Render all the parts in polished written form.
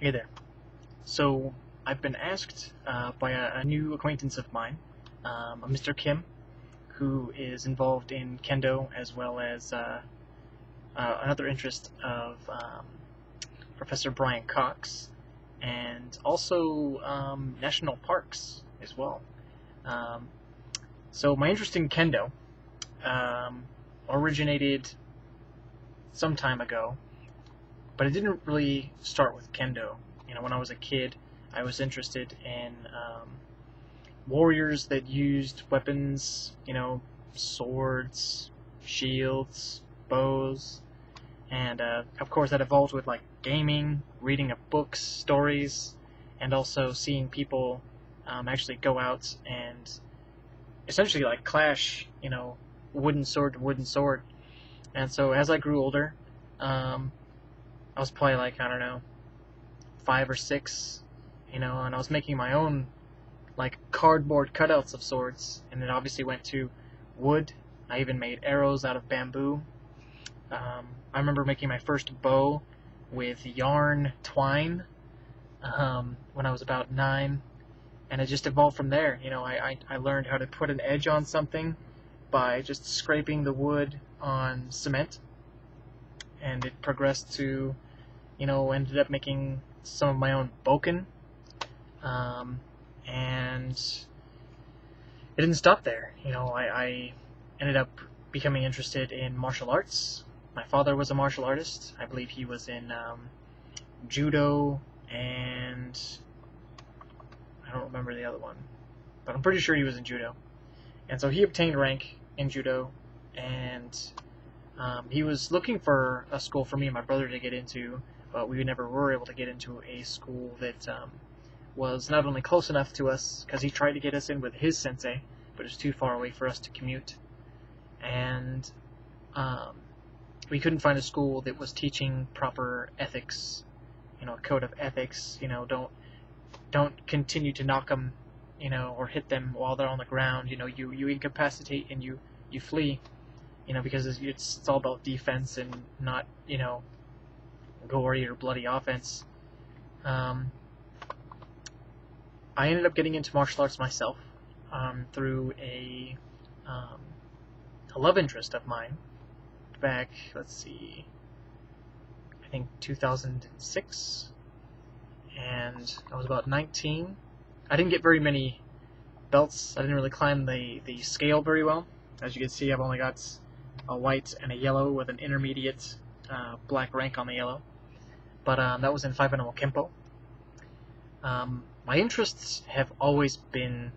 Hey there. So, I've been asked by a new acquaintance of mine, a Mr. Kim, who is involved in Kendo as well as another interest of Professor Brian Cox, and also national parks as well. Um, so, my interest in Kendo originated some time ago, but it didn't really start with Kendo. When I was a kid, I was interested in warriors that used weapons, swords, shields, bows, and of course that evolved with like gaming, reading of books, stories, and also seeing people actually go out and essentially like clash, wooden sword to wooden sword. And so as I grew older, I was probably like, I don't know, 5 or 6, and I was making my own like cardboard cutouts of swords, and it obviously went to wood. I even made arrows out of bamboo. I remember making my first bow with yarn twine when I was about 9, and it just evolved from there. I learned how to put an edge on something by just scraping the wood on cement, and it progressed to, ended up making some of my own boken, and it didn't stop there. I ended up becoming interested in martial arts. My father was a martial artist. I believe he was in judo, and I don't remember the other one, but I'm pretty sure he was in judo. And so he obtained rank in judo, and he was looking for a school for me and my brother to get into, but we never were able to get into a school that was not only close enough to us, because he tried to get us in with his sensei, but it was too far away for us to commute. And we couldn't find a school that was teaching proper ethics, a code of ethics. Don't continue to knock them, or hit them while they're on the ground. You incapacitate and you flee, because it's all about defense and not, gory or bloody offense. I ended up getting into martial arts myself through a love interest of mine back, let's see, I think 2006, and I was about 19. I didn't get very many belts. I didn't really climb the scale very well. As you can see, I've only got a white and a yellow with an intermediate black rank on the yellow. But that was in 5 Animal Kempo. My interests have always been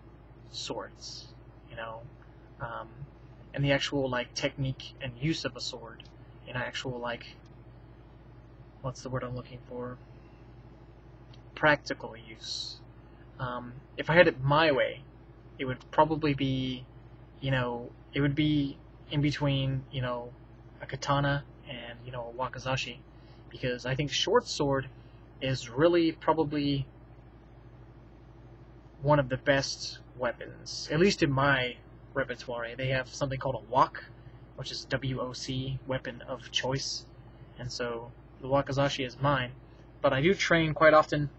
swords, and the actual like technique and use of a sword, and actual like, what's the word I'm looking for? Practical use. If I had it my way, it would probably be, it would be in between, a katana and, a wakizashi, because I think short sword is really probably one of the best weapons, at least in my repertoire. They have something called a wok, which is WOC, weapon of choice, and so the wakizashi is mine. But I do train quite often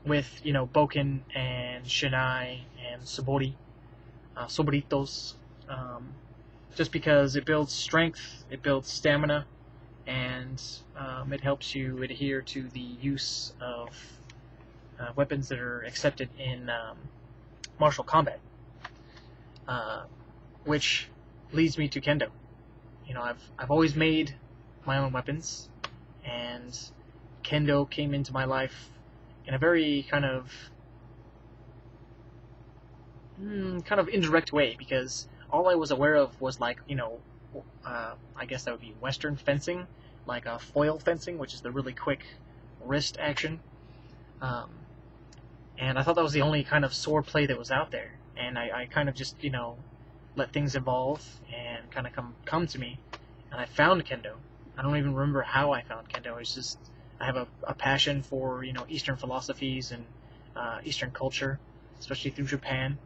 with, boken and shinai and sobori, soboritos, just because it builds strength, it builds stamina, and it helps you adhere to the use of weapons that are accepted in martial combat, which leads me to Kendo. I've always made my own weapons, and Kendo came into my life in a very kind of indirect way, because all I was aware of was like, I guess that would be Western fencing, like foil fencing, which is the really quick wrist action. And I thought that was the only kind of sword play that was out there. And I kind of just, let things evolve and kind of come to me. And I found Kendo. I don't even remember how I found Kendo. It's just, I have a passion for, Eastern philosophies and Eastern culture, especially through Japan.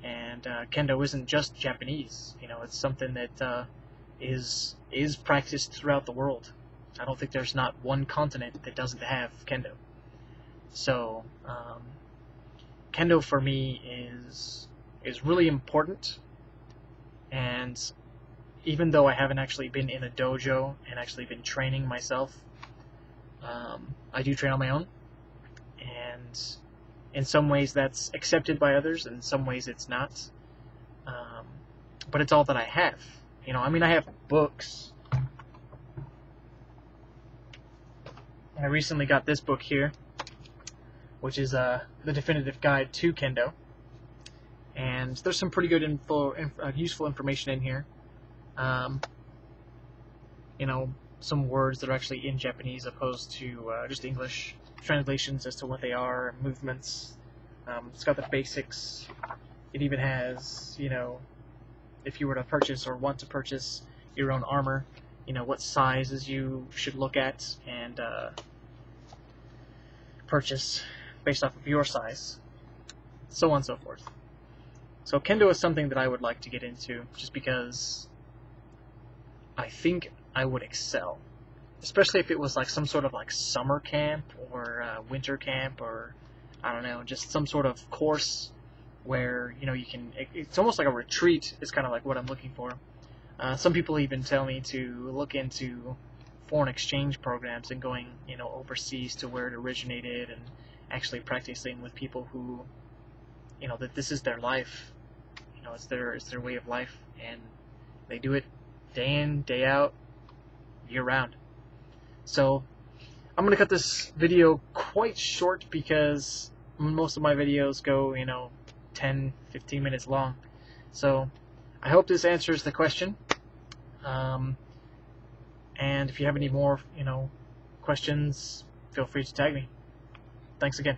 And Kendo isn't just Japanese. It's something that is practiced throughout the world. I don't think there's not one continent that doesn't have Kendo. So Kendo for me is really important, and even though I haven't actually been in a dojo and actually been training myself, I do train on my own, and in some ways that's accepted by others, in some ways it's not. But it's all that I have. You know, I mean, I have books. I recently got this book here, which is the definitive guide to Kendo, and there's some pretty good useful information in here. You know, some words that are actually in Japanese opposed to just English translations as to what they are, movements. It's got the basics. It even has, you know, if you were to purchase or want to purchase your own armor, you know, what sizes you should look at and purchase based off of your size, so on and so forth. So Kendo is something that I would like to get into just because I think I would excel, especially if it was like some sort of like summer camp or winter camp, or I don't know, just some sort of course where, you know, you can, it's almost like a retreat is kind of like what I'm looking for. Some people even tell me to look into foreign exchange programs and going, you know, overseas to where it originated and actually practicing with people who, you know, that this is their life, you know, it's their way of life, and they do it day in, day out, year round. So I'm gonna cut this video quite short because most of my videos go, you know, 10-15 minutes long. So I hope this answers the question. And if you have any more, you know, questions, feel free to tag me. Thanks again.